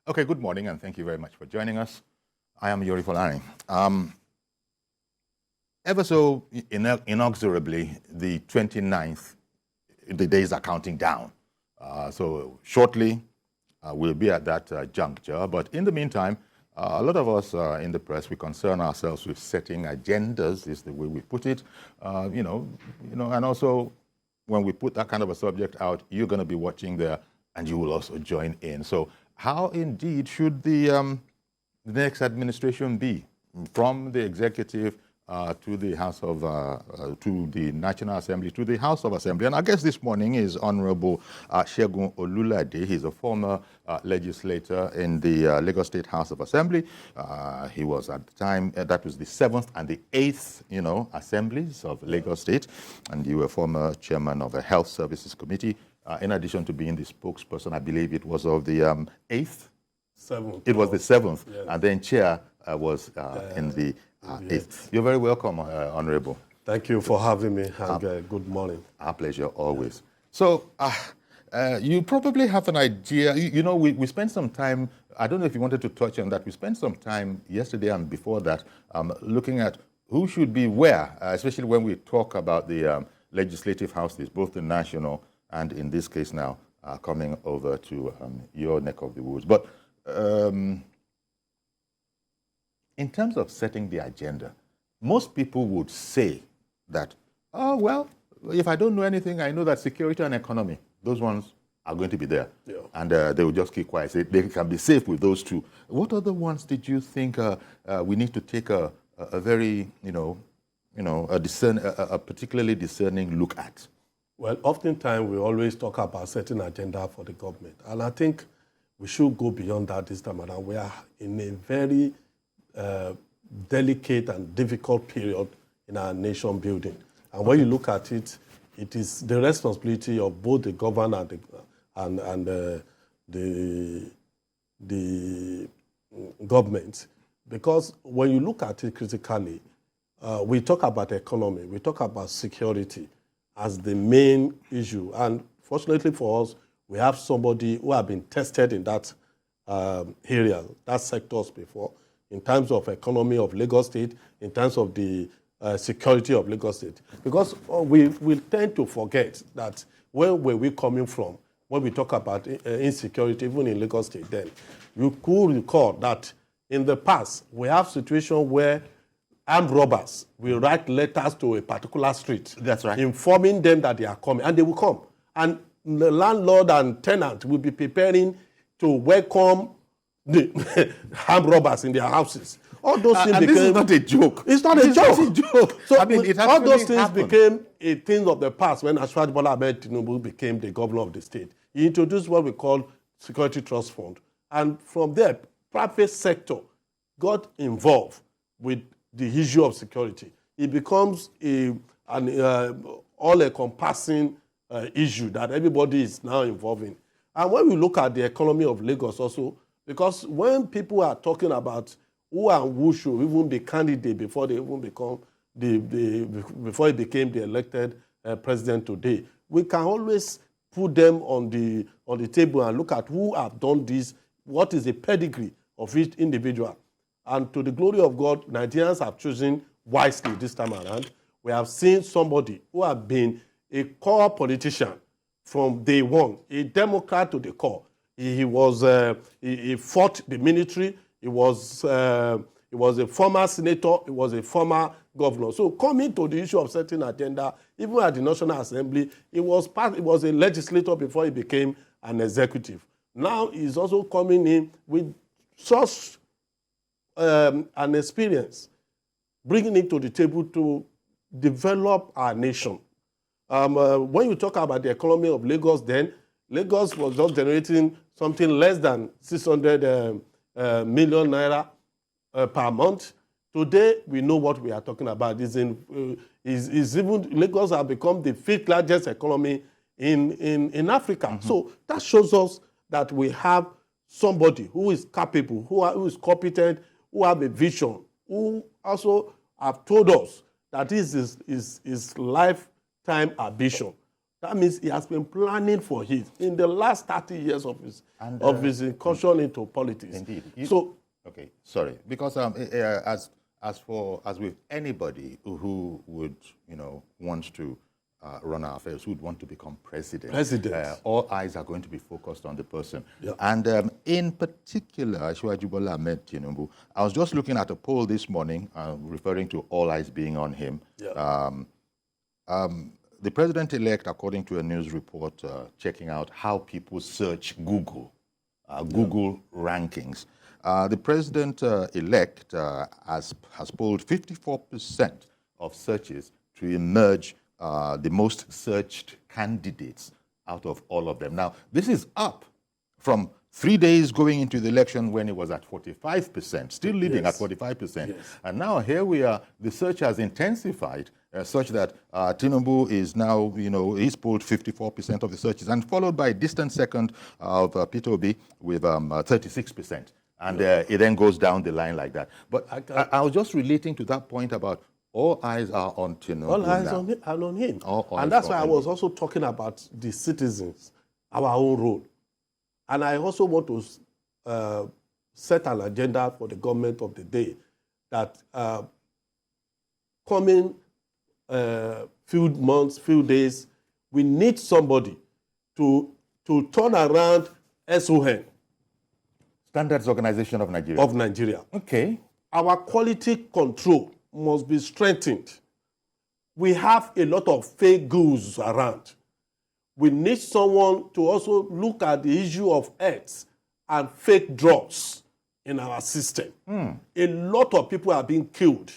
Okay, good morning, and thank you very much for joining us. I am Yori Folani. Ever so inexorably, the 29th, the days are counting down. So shortly, we'll be at that juncture. But in the meantime, a lot of us in the press, we concern ourselves with setting agendas, is the way we put it. And also when we put that kind of a subject out, you're going to be watching there, and you will also join in. So how indeed should the next administration be, from the executive to the House of, to the National Assembly, to the House of Assembly? And I guess this morning is Honorable Segun Olulade. He's a former legislator in the Lagos State House of Assembly. He was at the time, that was the 7th and the 8th, assemblies of Lagos State. And you were former chairman of the Health Services Committee. In addition to being the spokesperson, I believe it was of the 8th? 7th. It was the 7th, yes. And then chair was in the 8th. You're very welcome, Honorable. Thank you for having me, and good morning. Our pleasure, always. So, you probably have an idea. We spent some time, I don't know if you wanted to touch on that, we spent some time yesterday and before that looking at who should be where, especially when we talk about the legislative houses, both the national and in this case now, coming over to your neck of the woods. But in terms of setting the agenda, most people would say that, oh, well, if I don't know anything, I know that security and economy, those ones are going to be there. Yeah. And they will just keep quiet. They can be safe with those two. What other ones did you think we need to take a very, a particularly discerning look at? Well, oftentimes we always talk about setting agenda for the government. And I think we should go beyond that this time around. We are in a very delicate and difficult period in our nation building. And when you look at it, it is the responsibility of both the government and the government. Because when you look at it critically, we talk about economy, we talk about security as the main issue. And fortunately for us, we have somebody who have been tested in that area, that sectors before, in terms of economy of Lagos State, in terms of the security of Lagos State. Because we tend to forget that where were we coming from when we talk about insecurity, even in Lagos State then. You could recall that in the past, we have situations where armed robbers will write letters to a particular street. That's right. Informing them that they are coming, and they will come. And the landlord and tenant will be preparing to welcome the armed robbers in their houses. All those things became... this is not a joke. It's not a joke. So I mean, it all those things happened. became a thing of the past when Ashwaji Bola Ahmed Tinubu became the governor of the state. He introduced what we call Security Trust Fund. And from there, private sector got involved with the issue of security. It becomes an all-encompassing issue that everybody is now involved in. And when we look at the economy of Lagos also, because when people are talking about who and who should even be candidate before they even become before he became the elected president today, we can always put them on the table and look at who have done this, what is the pedigree of each individual. And to the glory of God, Nigerians have chosen wisely this time around. We have seen somebody who has been a core politician from day one, a Democrat to the core. He fought the military. He was a former senator. He was a former governor. So coming to the issue of setting agenda, even at the National Assembly, he was a legislator before he became an executive. Now he's also coming in with such an experience, bringing it to the table to develop our nation. When you talk about the economy of Lagos then, Lagos was just generating something less than 600 million naira per month. Today, we know what we are talking about. Even Lagos has become the 5th largest economy in Africa. Mm-hmm. So that shows us that we have somebody who is capable, who is competent, who have a vision, who also have told us that this is his lifetime ambition That means he has been planning for it in the last 30 years of his incursion into politics. Indeed. Okay, sorry. Because as with anybody who would, want to run our affairs, who would want to become president, all eyes are going to be focused on the person. Yeah. And in particular, Asiwaju Bola Ahmed Tinubu, I was just looking at a poll this morning, referring to all eyes being on him. Yeah. The president-elect, according to a news report, checking out how people search Google, Google rankings. The president-elect has polled 54% of searches to emerge the most searched candidates out of all of them. Now, this is up from 3 days going into the election when it was at 45%, still leading at 45%. Yes. And now here we are, the search has intensified such that Tinubu is now, he's polled 54% of the searches, and followed by a distant second of Peter Obi with 36%. And it then goes down the line like that. But I was just relating to that point about all eyes are on Tinubu. All eyes now. are on him. And that's why I was also talking about the citizens, our own role. And I also want to set an agenda for the government of the day that coming few months, few days, we need somebody to turn around SON. Standards Organization of Nigeria. Of Nigeria. Okay. Our quality control must be strengthened. We have a lot of fake goods around. We need someone to also look at the issue of health and fake drugs in our system. A lot of people are being killed.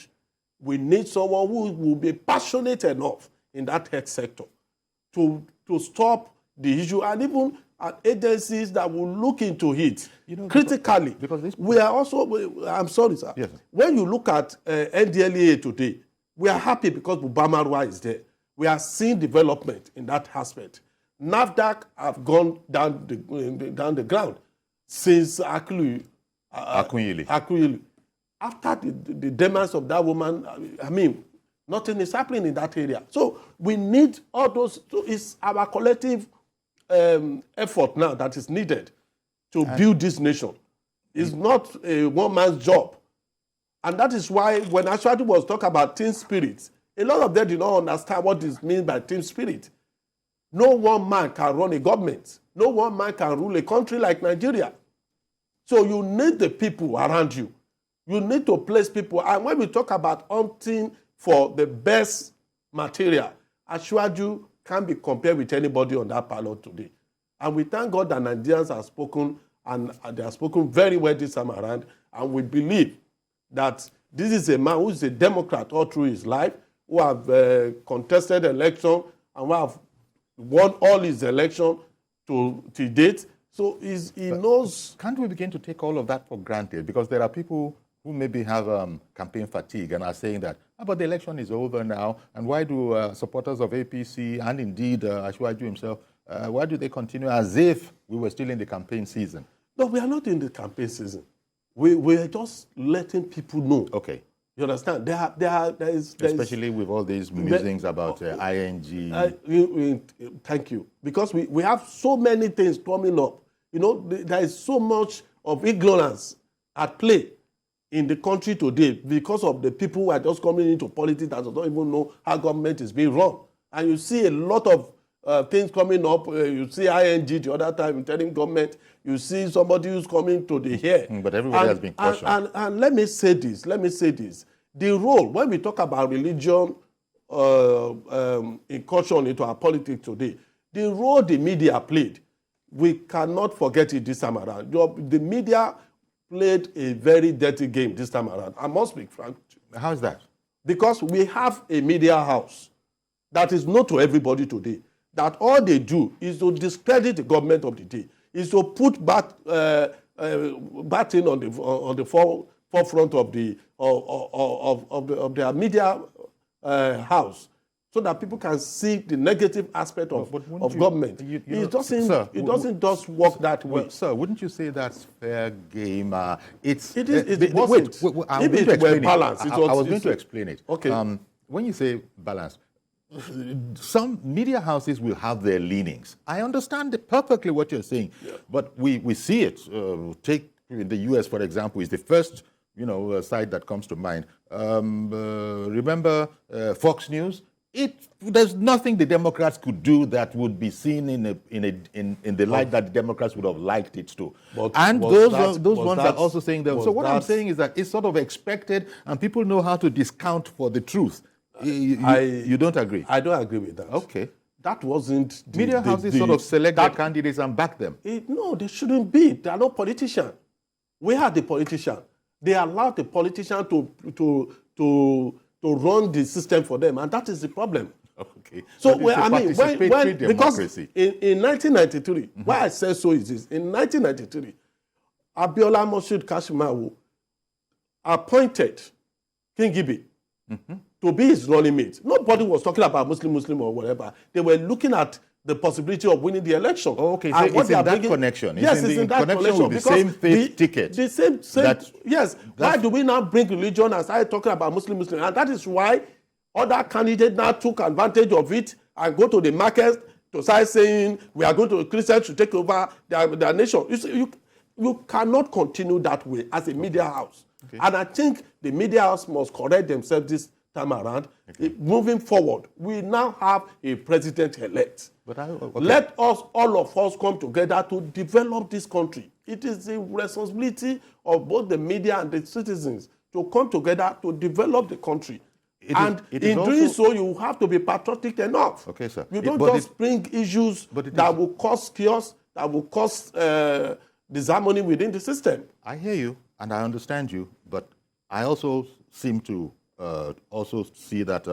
We need someone who will be passionate enough in that health sector to stop the issue, and even agencies that will look into it critically. Because we are also, I'm sorry, sir. Yes. When you look at NDLEA today, we are happy because Bubamarwa is there. We are seeing development in that aspect. NAFDAC have gone down the ground since Akunyili. After the demise of that woman, nothing is happening in that area. So we need all those. So it's our collective effort now that is needed to build this nation. It's not a one-man's job. And that is why when Ashwati was talking about team spirit, a lot of them did not understand what is meant by team spirit. No one man can run a government. No one man can rule a country like Nigeria. So you need the people around you. You need to place people. And when we talk about hunting for the best material, Ashwaju can't be compared with anybody on that ballot today. And we thank God that Nigerians have spoken, and they have spoken very well this time around. And we believe that this is a man who is a Democrat all through his life, who have contested election and who have won all his election to date. So he knows. Can't we begin to take all of that for granted? Because there are people who maybe have campaign fatigue and are saying that, but the election is over now, and why do supporters of APC and indeed Ashwaju himself, why do they continue as if we were still in the campaign season? No, we are not in the campaign season. We are just letting people know. Okay. You understand? There is especially with all these musings about ING. Thank you. Because we have so many things coming up. There is so much of ignorance at play in the country today because of the people who are just coming into politics that don't even know how government is being run. And you see a lot of things coming up. You see ING the other time telling government. You see somebody who's coming to the here. But everybody has been cautioned. And let me say this. The role, when we talk about religion incursion into our politics today, the role the media played, we cannot forget it this time around. The media played a very dirty game this time around. I must be frank. How is that? Because we have a media house that is known to everybody today, that all they do is to discredit the government of the day, is to put back in on the forefront of their media house, so that people can see the negative aspect of government. It doesn't just work that way. Well, sir, wouldn't you say that's fair game? It wasn't. If it were balanced, I was going to explain it. Okay. When you say balance, some media houses will have their leanings. I understand perfectly what you're saying, but we see it. Take in the U.S., for example, is the first site that comes to mind. Remember Fox News? There's nothing the Democrats could do that would be seen in the light that the Democrats would have liked it to. And those ones are also saying that. So what I'm saying is that it's sort of expected, and people know how to discount for the truth. You don't agree? I don't agree with that. Okay. That wasn't media houses sort of select their candidates and back them. No, they shouldn't be. They are not politicians. We are the politician. They allowed the politician to run the system for them, and that is the problem. Okay. So because in 1993, why I say so is this: in 1993, Abiola Moshood Kashimawo appointed King Gibi to be his running mate. Nobody was talking about Muslim or whatever. They were looking at the possibility of winning the election. Oh, okay, so it's in that connection. Yes, it's in that connection. With the same faith ticket. The same yes. Why do we now bring religion and start talking about Muslim? And that is why other candidates now took advantage of it and go to the market to start saying we are going to Christians to take over their nation. You cannot continue that way as a media house. Okay. And I think the media house must correct themselves this time around. Okay. Moving forward, we now have a president-elect. Let us, all of us, come together to develop this country. It is the responsibility of both the media and the citizens to come together to develop the country. Doing so, you have to be patriotic enough. Okay, sir. You don't just bring issues that will cause chaos, that will cause disharmony within the system. I hear you, and I understand you, but I also seem to also see that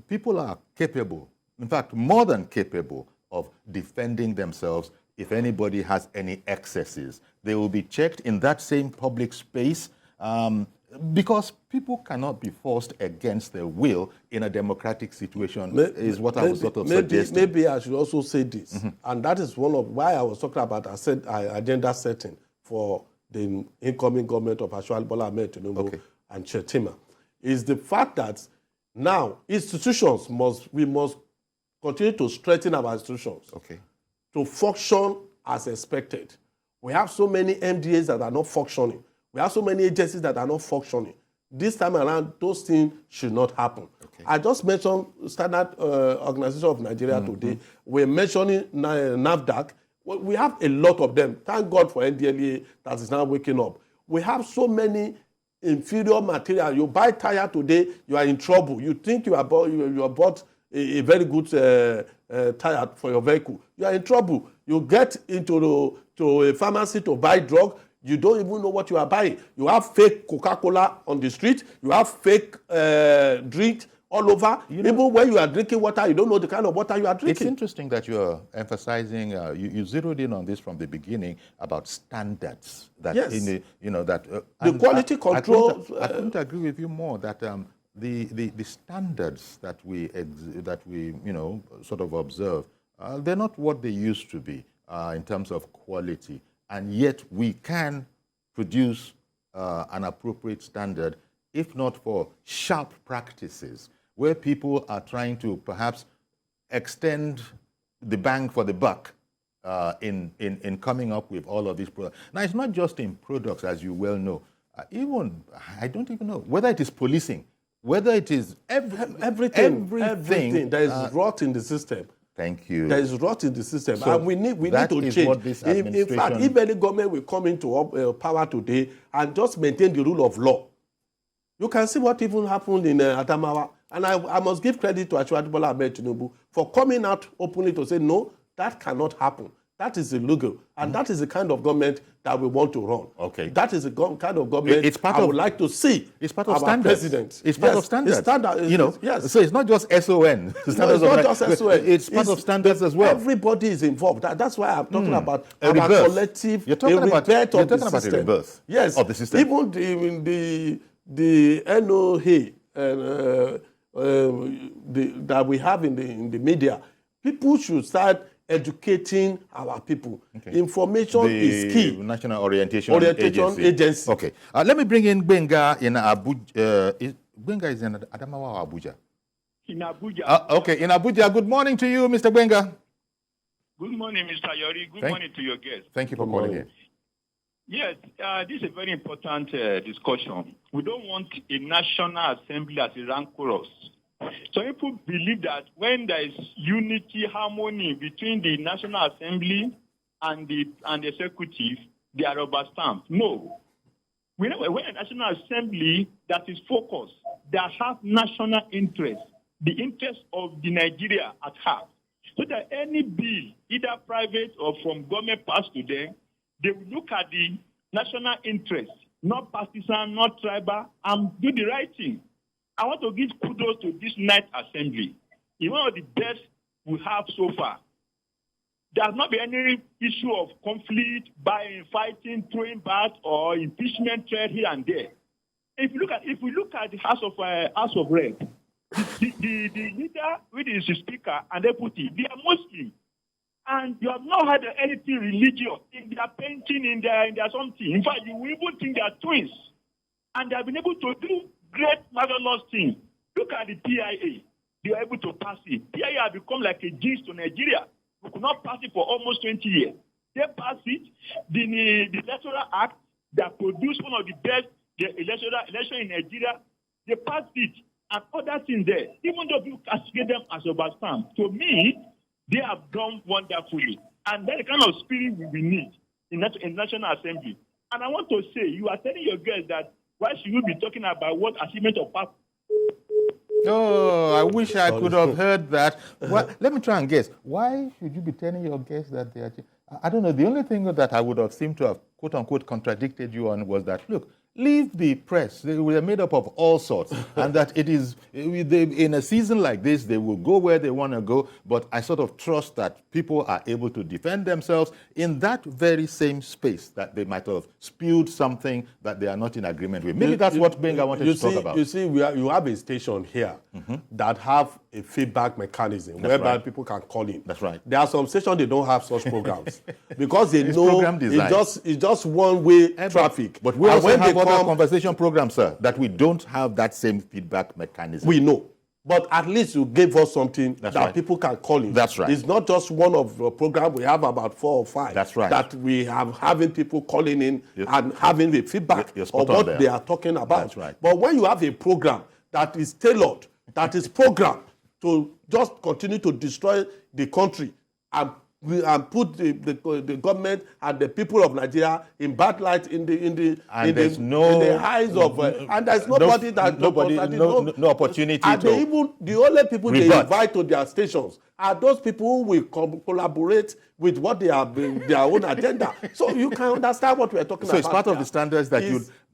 people are capable, in fact, more than capable of defending themselves if anybody has any excesses. They will be checked in that same public space because people cannot be forced against their will in a democratic situation, is what I was sort of suggesting. Maybe I should also say this, and that is one of why I was talking about agenda setting for the incoming government of Ashwal Bola Ahmed Tinubu and Chetima, is the fact that now institutions we must continue to strengthen our institutions to function as expected. We have so many MDAs that are not functioning. We have so many agencies that are not functioning. This time around, those things should not happen. I just mentioned Standard Organization of Nigeria today. We're mentioning NAFDAC. We have a lot of them. Thank God for NDLEA that is now waking up. We have so many inferior material. You buy tire today, you are in trouble. You think you bought a very good tire for your vehicle. You are in trouble. You get into a pharmacy to buy drug. You don't even know what you are buying. You have fake Coca-Cola on the street. You have fake drink all over. Even when you are drinking water, you don't know the kind of water you are drinking. It's interesting that you are emphasizing, you zeroed in on this from the beginning about standards. That the quality control. I couldn't agree with you more that the standards that we sort of observe, they're not what they used to be in terms of quality. And yet we can produce an appropriate standard, if not for sharp practices, where people are trying to perhaps extend the bang for the buck in coming up with all of these products. Now, it's not just in products, as you well know. I don't even know whether it is policing, whether it is everything. There is rot in the system. Thank you. There is rot in the system, so and we need to change. In fact, if any government will come into power today and just maintain the rule of law, you can see what even happened in Adamawa. And I must give credit to Ashwad Bola Ahmed Tinubu for coming out openly to say, no, that cannot happen. That is illegal. And that is the kind of government that we want to run. Okay. That is the kind of government I would like to see. It's part of standards. President. It's part of standards. It's standard, yes. So it's not just SON. It's not just SON. It's part of standards as well. Everybody is involved. That's why I'm talking about our collective rebirth a rebirth of the system. Even the NOA that we have in the media, people should start educating our people. Information is key. The National Orientation Agency. Okay. Let me bring in Benga in Abuja. Benga is in Adamawa or Abuja? in Abuja. Okay, in Abuja. Good morning to you, Mr. Benga. Good morning, Mr. Yori. Good morning to your guests. Thank you for calling in. Yes, this is a very important discussion. We don't want a national assembly as a rank chorus. Some people believe that when there is unity, harmony between the National Assembly and the executive, they are rubber stamped. No. When a National Assembly that is focused, that has national interest, the interest of the Nigeria at heart, so that any bill, either private or from government passed to them, they will look at the national interest, not partisan, not tribal, and do the right thing. I want to give kudos to this night assembly. It's one of the best we have so far. There has not been any issue of conflict, buying, fighting, throwing back, or impeachment threat here and there. If we look at the House of Rep, the leader, which is the Speaker and Deputy, they are Muslim. And you have not had anything religious in their painting, in their something. In fact, you will even think they are twins. And they have been able to do great, marvelous things. Look at the PIA. They were able to pass it. PIA has become like a jinx to Nigeria. We could not pass it for almost 20 years. They passed it. The Electoral Act that produced one of the best election in Nigeria, they passed it. And other things there. Even though you castigate them as overstand, to me, they have done wonderfully. And that's the kind of spirit we need in National Assembly. And I want to say, you are telling your girls that why should we be talking about what achievement of past? Oh, I wish I could have heard that. Well, let me try and guess. Why should you be telling your guests that they are... I don't know. The only thing that I would have seemed to have, quote unquote, contradicted you on was that, look, leave the press. They were made up of all sorts. And that it is, in a season like this, they will go where they want to go. But I sort of trust that people are able to defend themselves in that very same space that they might have spewed something that they are not in agreement with. Maybe that's what Benga wanted to talk about. You see, you have a station here that have a feedback mechanism whereby people can call in. That's right. There are some stations they don't have such programs because they It's know program design. it's just one-way traffic. But we also have other conversation programs, sir, that we don't have that same feedback mechanism. We know. But at least you gave us something That's that right. people can call in. That's right. It's not just one of the program. We have about 4 or 5. That's right. That we have having people calling in and having the feedback You're of spot on what there. they are talking about. That's right. But when you have a program that is tailored, that is programmed to just continue to destroy the country and put the government and the people of Nigeria in bad light in the eyes of and there's nobody no opportunity and to the only people rebut. they invite to their stations are those people who will collaborate with what they have their own agenda. So you can understand what we're talking about. So it's part of the standards that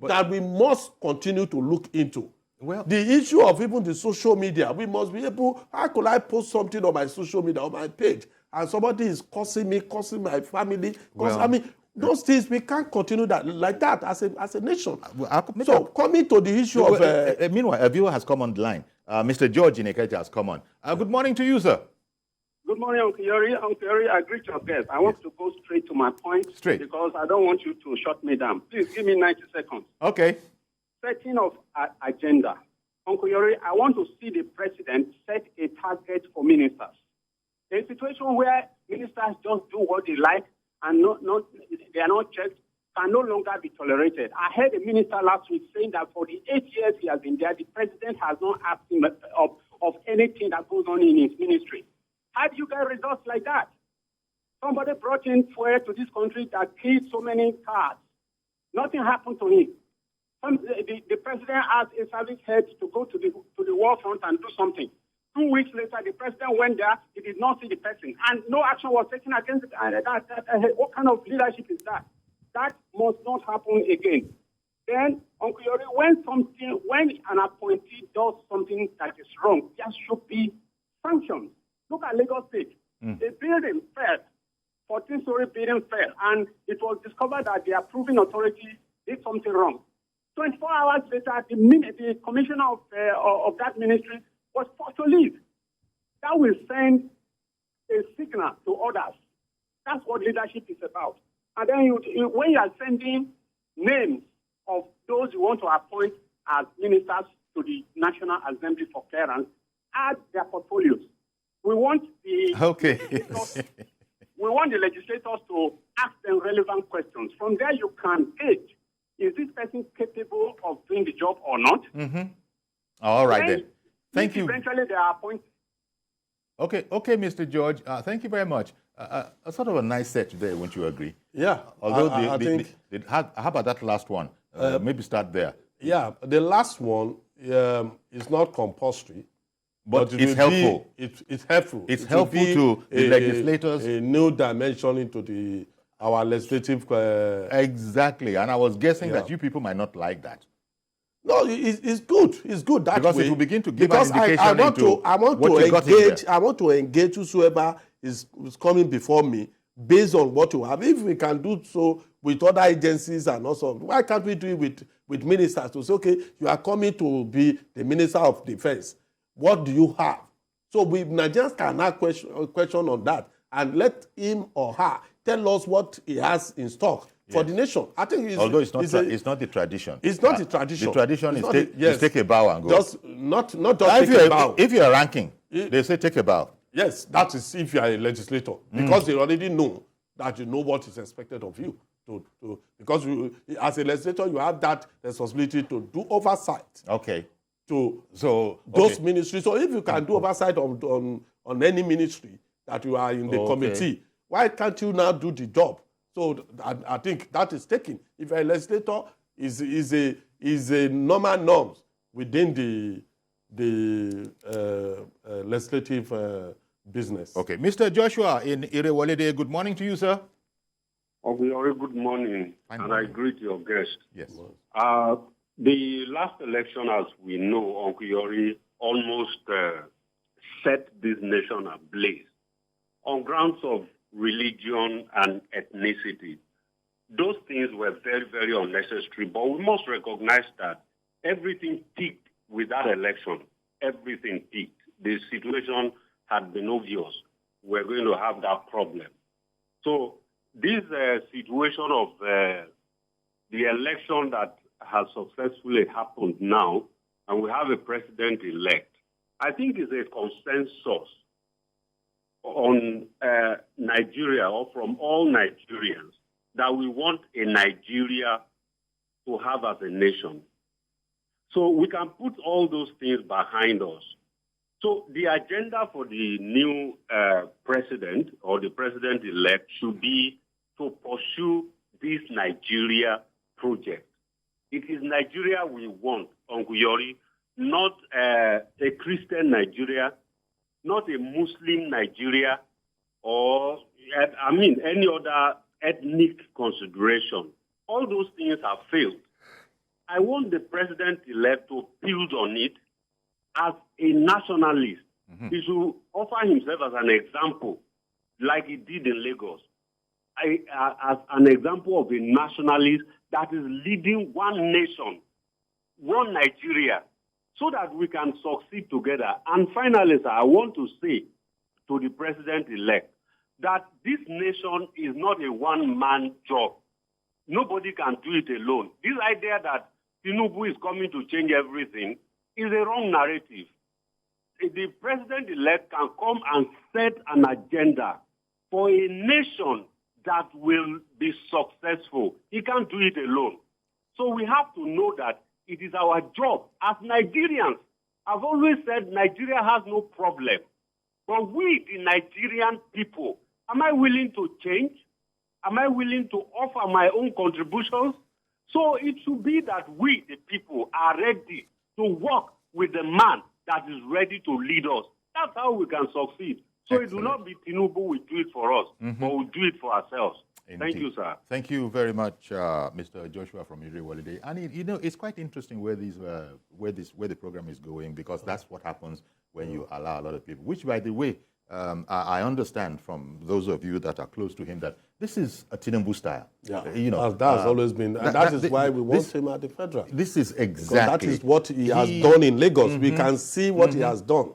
that we must continue to look into. Well, the issue of even the social media, we must be able, how could I post something on my social media, on my page, and somebody is cursing me, cursing my family? I mean, those things, we can't continue that like that as a nation. So coming to the issue of... meanwhile, a viewer has come on the line. Mr. George in Ikeja has come on. Good morning to you, sir. Good morning, Uncle Yori. Uncle Yori, I greet your guest. I want to go straight to my point. Straight. Because I don't want you to shut me down. Please give me 90 seconds. Okay. Setting of agenda. Uncle Yori, I want to see the president set a target for ministers. A situation where ministers just do what they like and they are not checked can no longer be tolerated. I heard a minister last week saying that for the 8 years he has been there, the president has not asked him of anything that goes on in his ministry. How do you get results like that? Somebody brought in fuel to this country that killed so many cars. Nothing happened to him. The president asked a service head to go to the war front and do something. 2 weeks later, the president went there. He did not see the person, and no action was taken against it. What kind of leadership is that? That must not happen again. Then, Uncle Yori, when an appointee does something that is wrong, there should be sanctions. Look at Lagos State. A building fell, 14-story building fell, and it was discovered that the approving authority did something wrong. 24 hours later, the commissioner of that ministry was forced to leave. That will send a signal to others. That's what leadership is about. And then when you are sending names of those you want to appoint as ministers to the National Assembly for clearance, add their portfolios. We want the we want the legislators to ask them relevant questions. From there, you can gauge, is this person capable of doing the job or not? All right, then. Thank you. Eventually, they are appointed. Okay, Mr. George. Thank you very much. A sort of a nice set today, won't you agree? Yeah. Although I think. how about that last one? Maybe start there. Yeah, the last one is not compulsory. But it's helpful. It's helpful. It's helpful to the legislators. A new dimension into our legislative. Exactly, and I was guessing that you people might not like that. No, it's good. It's good that because way. it will begin to give because an indication I want to engage whosoever is coming before me based on what you have. If we can do so with other agencies and also, why can't we do it with ministers to say, okay, you are coming to be the Minister of Defense. What do you have? So Nigerians can ask question on that and let him or her tell us what he has in stock for the nation. I think although it's not the tradition. It's not the tradition. The tradition is take a bow and go. Just not just take a bow. If you are ranking, they say take a bow. Yes, that is if you are a legislator, because they already know that you know what is expected of you. Because as a legislator, you have that responsibility to do oversight. Okay. To those ministries. So if you can do oversight on any ministry that you are in the committee, why can't you now do the job? So I think that is taken. If a legislator is a normal norms within the legislative business. Okay, Mr. Joshua in Irewolide, good morning to you, sir. Good morning, and I greet your guest. Yes. The last election, as we know, Uncle Yori almost set this nation ablaze on grounds of religion and ethnicity. Those things were very, very unnecessary, but we must recognize that everything peaked with that election. Everything peaked. The situation had been obvious. We're going to have that problem. So this situation of the election that has successfully happened now, and we have a president-elect, I think is a consensus on Nigeria, or from all Nigerians, that we want a Nigeria to have as a nation. So we can put all those things behind us. So the agenda for the new president or the president-elect should be to pursue this Nigeria project. It is Nigeria we want, Uncle Yori, not a Christian Nigeria, not a Muslim Nigeria, or, any other ethnic consideration. All those things have failed. I want the president-elect to build on it as a nationalist. He should offer himself as an example, like he did in Lagos, as an example of a nationalist that is leading one nation, one Nigeria, so that we can succeed together. And finally, sir, I want to say to the president-elect that this nation is not a one-man job. Nobody can do it alone. This idea that Tinubu is coming to change everything is a wrong narrative. The president-elect can come and set an agenda for a nation that will be successful. He can't do it alone. So we have to know that it is our job as Nigerians. I've always said Nigeria has no problem. But we, the Nigerian people, am I willing to change? Am I willing to offer my own contributions? So it should be that we, the people, are ready to work with the man that is ready to lead us. That's how we can succeed. So Excellent. It will not be Tinubu will do it for us, but we'll do it for ourselves. Indeed. Thank you, sir. Thank you very much, Mr. Joshua from Irewolide. And it's quite interesting where the program is going, because that's what happens when you allow a lot of people. Which, by the way, I understand from those of you that are close to him that this is a Tinubu style. Yeah, that's always been, and that is why we want him at the federal. This is exactly. That is what he has done in Lagos. We can see what he has done.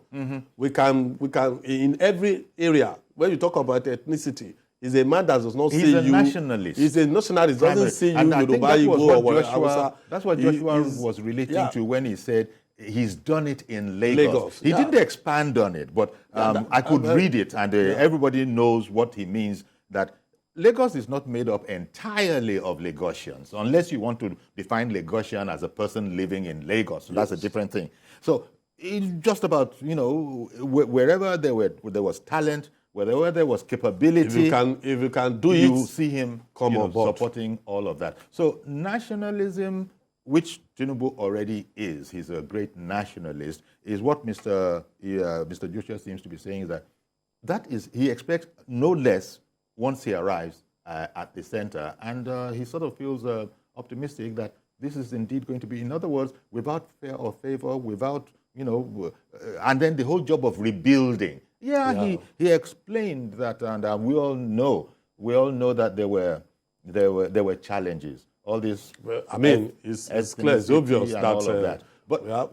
We can in every area where you talk about ethnicity. He's a man that does not see you. He's a nationalist. He's a nationalist. Doesn't see you, Yoruba, Igbo, or Hausa. That's what Joshua was relating to when he said he's done it in Lagos. He yeah. didn't expand on it, but I could read it, and everybody knows what he means, that Lagos is not made up entirely of Lagosians, unless you want to define Lagosian as a person living in Lagos. So that's a different thing. So it's just about, wherever there was talent, wherever there was capability, if you can do you it, see him come on board. supporting all of that. So nationalism, which Tinubu already is, he's a great nationalist, is what Mr. Joshua seems to be saying, that is, he expects no less once he arrives at the center, and he sort of feels optimistic that this is indeed going to be, in other words, without fear or favor, without, and then the whole job of rebuilding. Yeah. He explained that, and we all know that there were challenges. All this, well, I mean, it's clear, it's obvious and all of that, that. But